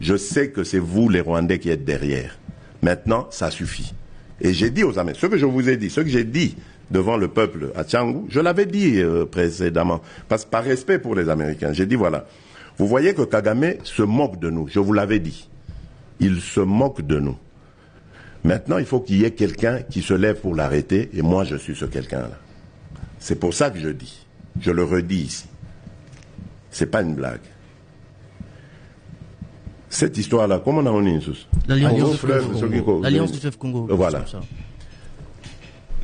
Je sais que c'est vous, les Rwandais, qui êtes derrière. Maintenant, ça suffit. Et j'ai dit aux Américains, ce que je vous ai dit, ce que j'ai dit devant le peuple à Tchangou, je l'avais dit précédemment, par respect pour les Américains. J'ai dit, voilà, vous voyez que Kagame se moque de nous, je vous l'avais dit. Il se moque de nous. Maintenant, il faut qu'il y ait quelqu'un qui se lève pour l'arrêter, et moi, je suis ce quelqu'un-là. C'est pour ça que je dis, je le redis ici. C'est pas une blague. Cette histoire-là, comment on a mis l'Alliance du fleuve Congo. Voilà.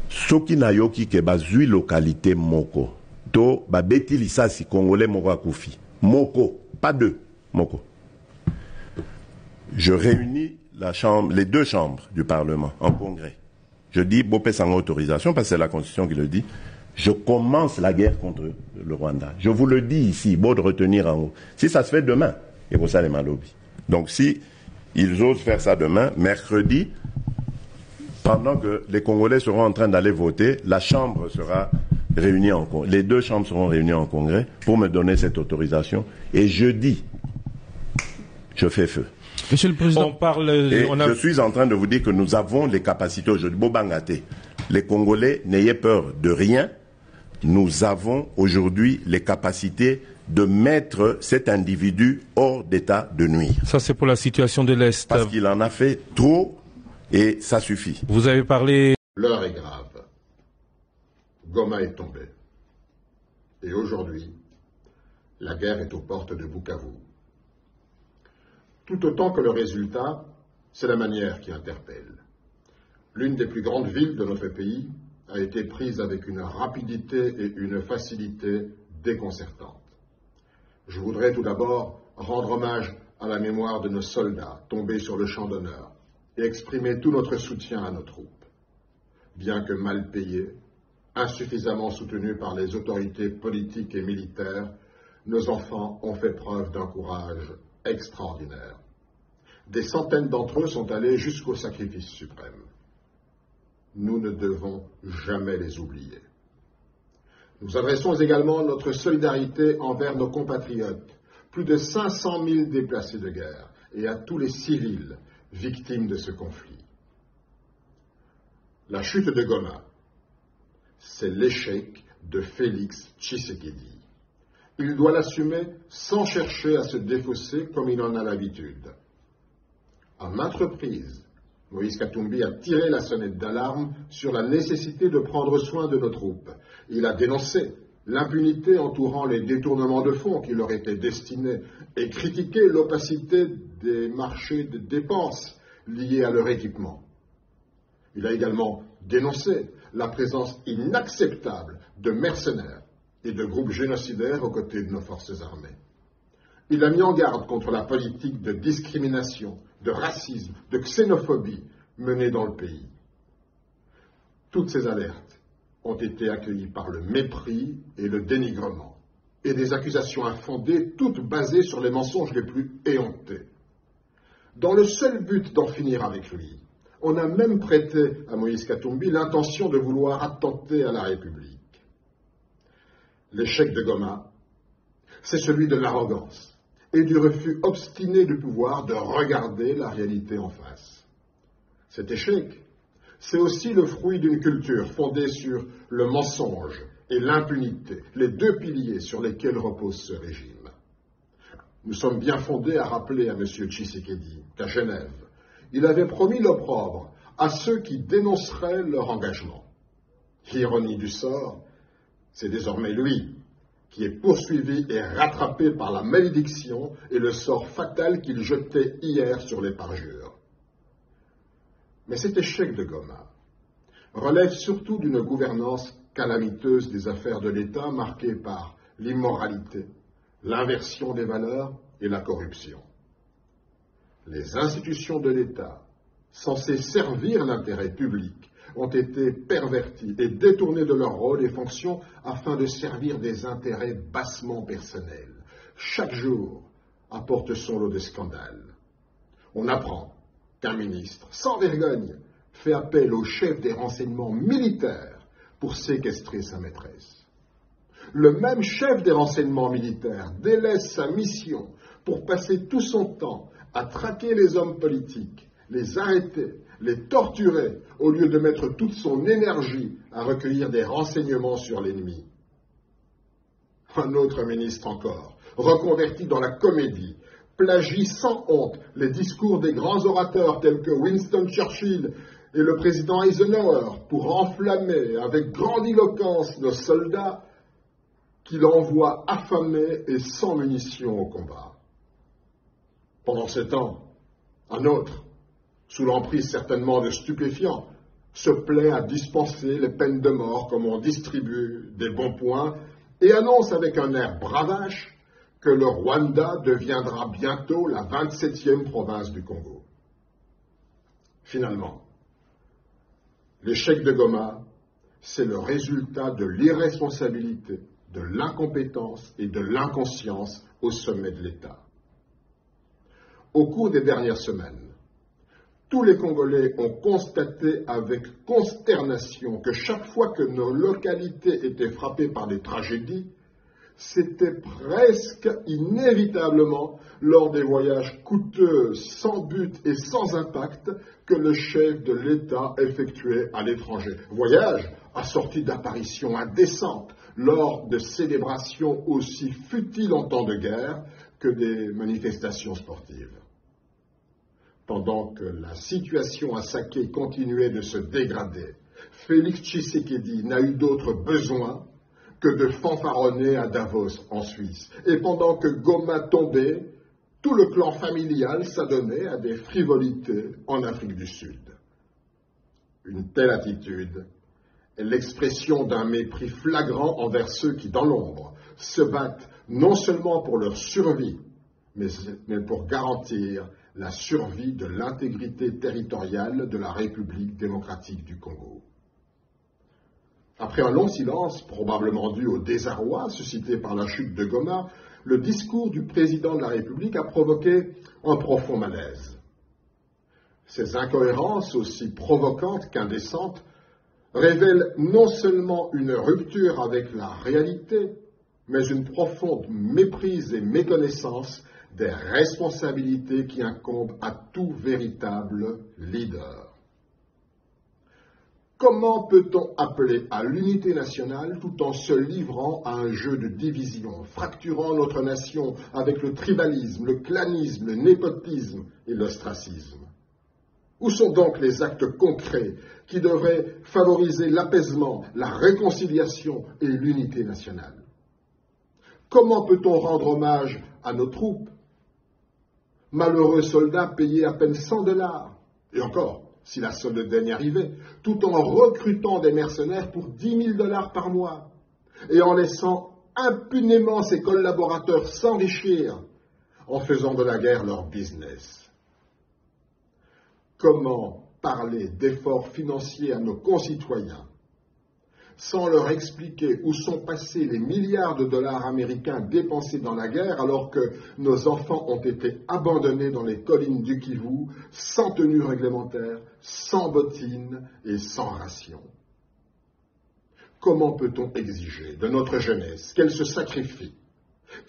Soki na yoki ke bazui localité moko. To ba beti lisasi congolais moko akufi. Moko, pas deux. Moko. Je réunis les deux chambres du Parlement en congrès. Je dis, Bopé sans autorisation, parce que c'est la Constitution qui le dit, je commence la guerre contre le Rwanda. Je vous le dis ici, beau de retenir en haut. Si ça se fait demain, et pour ça les malobis. Donc si ils osent faire ça demain, mercredi, pendant que les Congolais seront en train d'aller voter, la Chambre sera réunie en congrès. Les deux chambres seront réunies en congrès pour me donner cette autorisation. Et jeudi, je fais feu. Monsieur le Président, je suis en train de vous dire que nous avons les capacités aujourd'hui. Bobangate, les Congolais, n'ayez peur de rien. Nous avons aujourd'hui les capacités de mettre cet individu hors d'état de nuire. Ça, c'est pour la situation de l'Est. Parce qu'il en a fait trop et ça suffit. Vous avez parlé... L'heure est grave. Goma est tombé. Et aujourd'hui, la guerre est aux portes de Bukavu. Tout autant que le résultat, c'est la manière qui interpelle. L'une des plus grandes villes de notre pays a été prise avec une rapidité et une facilité déconcertantes. Je voudrais tout d'abord rendre hommage à la mémoire de nos soldats tombés sur le champ d'honneur et exprimer tout notre soutien à nos troupes. Bien que mal payés, insuffisamment soutenus par les autorités politiques et militaires, nos enfants ont fait preuve d'un courage extraordinaire. Des centaines d'entre eux sont allés jusqu'au sacrifice suprême. Nous ne devons jamais les oublier. Nous adressons également notre solidarité envers nos compatriotes, plus de 500 000 déplacés de guerre, et à tous les civils victimes de ce conflit. La chute de Goma, c'est l'échec de Félix Tshisekedi. Il doit l'assumer sans chercher à se défausser comme il en a l'habitude. À maintes reprises, Moïse Katumbi a tiré la sonnette d'alarme sur la nécessité de prendre soin de nos troupes. Il a dénoncé l'impunité entourant les détournements de fonds qui leur étaient destinés et critiqué l'opacité des marchés de dépenses liés à leur équipement. Il a également dénoncé la présence inacceptable de mercenaires et de groupes génocidaires aux côtés de nos forces armées. Il a mis en garde contre la politique de discrimination, de racisme, de xénophobie menée dans le pays. Toutes ces alertes ont été accueillies par le mépris et le dénigrement, et des accusations infondées, toutes basées sur les mensonges les plus éhontés. Dans le seul but d'en finir avec lui, on a même prêté à Moïse Katumbi l'intention de vouloir attenter à la République. L'échec de Goma, c'est celui de l'arrogance et du refus obstiné du pouvoir de regarder la réalité en face. Cet échec, c'est aussi le fruit d'une culture fondée sur le mensonge et l'impunité, les deux piliers sur lesquels repose ce régime. Nous sommes bien fondés à rappeler à M. Tshisekedi qu'à Genève, il avait promis l'opprobre à ceux qui dénonceraient leur engagement. Ironie du sort, c'est désormais lui qui est poursuivi et rattrapé par la malédiction et le sort fatal qu'il jetait hier sur les parjures. Mais cet échec de Goma relève surtout d'une gouvernance calamiteuse des affaires de l'État marquée par l'immoralité, l'inversion des valeurs et la corruption. Les institutions de l'État, censées servir l'intérêt public, ont été pervertis et détournés de leur rôle et fonctions afin de servir des intérêts bassement personnels. Chaque jour apporte son lot de scandales. On apprend qu'un ministre, sans vergogne, fait appel au chef des renseignements militaires pour séquestrer sa maîtresse. Le même chef des renseignements militaires délaisse sa mission pour passer tout son temps à traquer les hommes politiques, les arrêter, les torturer, au lieu de mettre toute son énergie à recueillir des renseignements sur l'ennemi. Un autre ministre encore, reconverti dans la comédie, plagie sans honte les discours des grands orateurs tels que Winston Churchill et le président Eisenhower pour enflammer avec grandiloquence nos soldats qu'il envoie affamés et sans munitions au combat. Pendant ce temps, un autre, sous l'emprise certainement de stupéfiants, se plaît à dispenser les peines de mort comme on distribue des bons points et annonce avec un air bravache que le Rwanda deviendra bientôt la 27e province du Congo. Finalement, l'échec de Goma, c'est le résultat de l'irresponsabilité, de l'incompétence et de l'inconscience au sommet de l'État. Au cours des dernières semaines, tous les Congolais ont constaté avec consternation que chaque fois que nos localités étaient frappées par des tragédies, c'était presque inévitablement lors des voyages coûteux, sans but et sans impact que le chef de l'État effectuait à l'étranger. Voyages assortis d'apparitions indécentes lors de célébrations aussi futiles en temps de guerre que des manifestations sportives. Pendant que la situation à Saké continuait de se dégrader, Félix Tshisekedi n'a eu d'autre besoin que de fanfaronner à Davos, en Suisse. Et pendant que Goma tombait, tout le clan familial s'adonnait à des frivolités en Afrique du Sud. Une telle attitude est l'expression d'un mépris flagrant envers ceux qui, dans l'ombre, se battent non seulement pour leur survie, mais pour garantir la survie de l'intégrité territoriale de la République démocratique du Congo. Après un long silence, probablement dû au désarroi suscité par la chute de Goma, le discours du président de la République a provoqué un profond malaise. Ces incohérences, aussi provocantes qu'indécentes, révèlent non seulement une rupture avec la réalité, mais une profonde méprise et méconnaissance des responsabilités qui incombent à tout véritable leader. Comment peut-on appeler à l'unité nationale tout en se livrant à un jeu de division, fracturant notre nation avec le tribalisme, le clanisme, le népotisme et l'ostracisme? Où sont donc les actes concrets qui devraient favoriser l'apaisement, la réconciliation et l'unité nationale? Comment peut-on rendre hommage à nos troupes, malheureux soldats payés à peine $100, et encore, si la solde daigne arriver, tout en recrutant des mercenaires pour $10 000 par mois, et en laissant impunément ses collaborateurs s'enrichir en faisant de la guerre leur business? Comment parler d'efforts financiers à nos concitoyens sans leur expliquer où sont passés les milliards de dollars américains dépensés dans la guerre alors que nos enfants ont été abandonnés dans les collines du Kivu, sans tenue réglementaire, sans bottines et sans rations? Comment peut-on exiger de notre jeunesse qu'elle se sacrifie,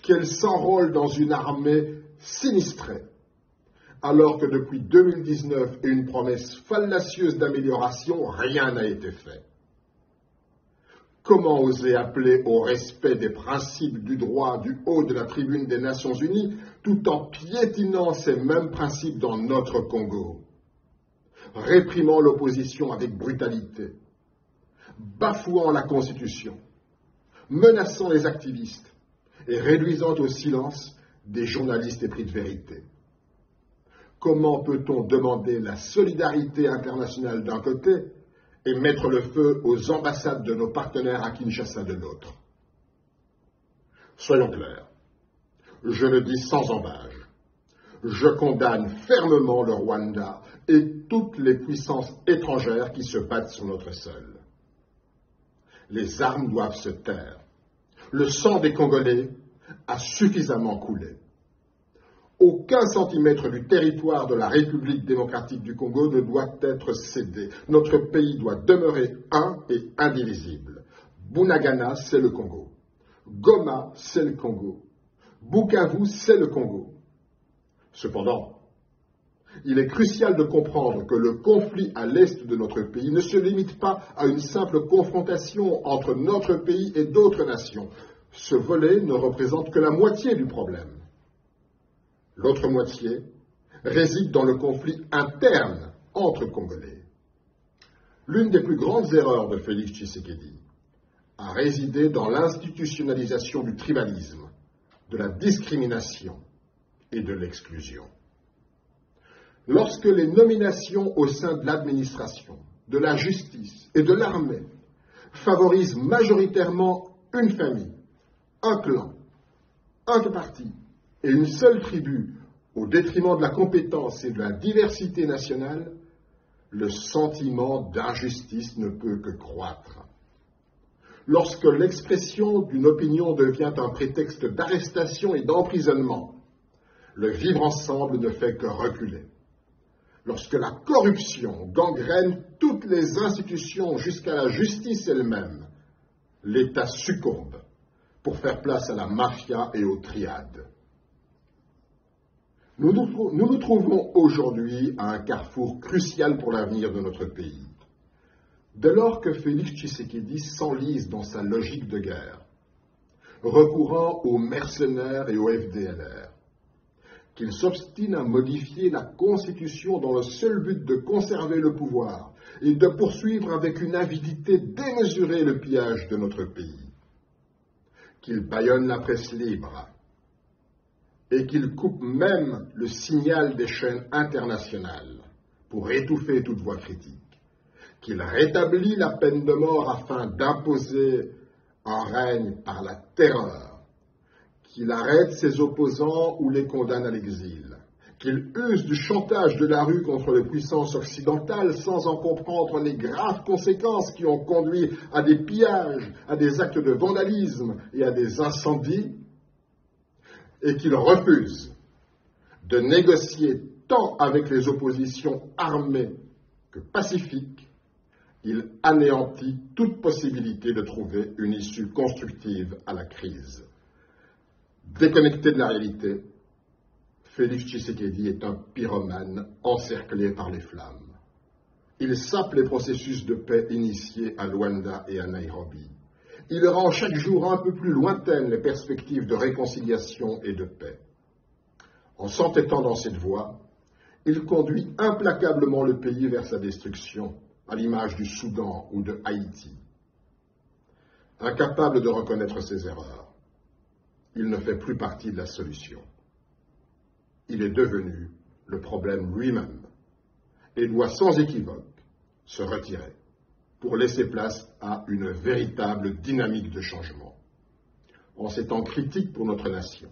qu'elle s'enrôle dans une armée sinistrée, alors que depuis 2019 et une promesse fallacieuse d'amélioration, rien n'a été fait? Comment oser appeler au respect des principes du droit du haut de la tribune des Nations Unies tout en piétinant ces mêmes principes dans notre Congo, réprimant l'opposition avec brutalité, bafouant la Constitution, menaçant les activistes et réduisant au silence des journalistes épris de vérité? Comment peut-on demander la solidarité internationale d'un côté et mettre le feu aux ambassades de nos partenaires à Kinshasa de l'autre? Soyons clairs, je le dis sans embâge, je condamne fermement le Rwanda et toutes les puissances étrangères qui se battent sur notre sol. Les armes doivent se taire. Le sang des Congolais a suffisamment coulé. Aucun centimètre du territoire de la République démocratique du Congo ne doit être cédé. Notre pays doit demeurer un et indivisible. Bunagana, c'est le Congo. Goma, c'est le Congo. Bukavu, c'est le Congo. Cependant, il est crucial de comprendre que le conflit à l'est de notre pays ne se limite pas à une simple confrontation entre notre pays et d'autres nations. Ce volet ne représente que la moitié du problème. L'autre moitié réside dans le conflit interne entre Congolais. L'une des plus grandes erreurs de Félix Tshisekedi a résidé dans l'institutionnalisation du tribalisme, de la discrimination et de l'exclusion. Lorsque les nominations au sein de l'administration, de la justice et de l'armée favorisent majoritairement une famille, un clan, un parti et une seule tribu au détriment de la compétence et de la diversité nationale, le sentiment d'injustice ne peut que croître. Lorsque l'expression d'une opinion devient un prétexte d'arrestation et d'emprisonnement, le vivre ensemble ne fait que reculer. Lorsque la corruption gangrène toutes les institutions jusqu'à la justice elle-même, l'État succombe pour faire place à la mafia et aux triades. Nous nous trouvons aujourd'hui à un carrefour crucial pour l'avenir de notre pays. Dès lors que Félix Tshisekedi s'enlise dans sa logique de guerre, recourant aux mercenaires et aux FDLR, qu'il s'obstine à modifier la Constitution dans le seul but de conserver le pouvoir et de poursuivre avec une avidité démesurée le pillage de notre pays, qu'il bâillonne la presse libre et qu'il coupe même le signal des chaînes internationales pour étouffer toute voix critique, qu'il rétablit la peine de mort afin d'imposer un règne par la terreur, qu'il arrête ses opposants ou les condamne à l'exil, qu'il use du chantage de la rue contre les puissances occidentales sans en comprendre les graves conséquences qui ont conduit à des pillages, à des actes de vandalisme et à des incendies, et qu'il refuse de négocier tant avec les oppositions armées que pacifiques, il anéantit toute possibilité de trouver une issue constructive à la crise. Déconnecté de la réalité, Félix Tshisekedi est un pyromane encerclé par les flammes. Il sape les processus de paix initiés à Luanda et à Nairobi. Il rend chaque jour un peu plus lointaines les perspectives de réconciliation et de paix. En s'entêtant dans cette voie, il conduit implacablement le pays vers sa destruction, à l'image du Soudan ou de Haïti. Incapable de reconnaître ses erreurs, il ne fait plus partie de la solution. Il est devenu le problème lui-même et doit sans équivoque se retirer pour laisser place à une véritable dynamique de changement. En ces temps critiques pour notre nation,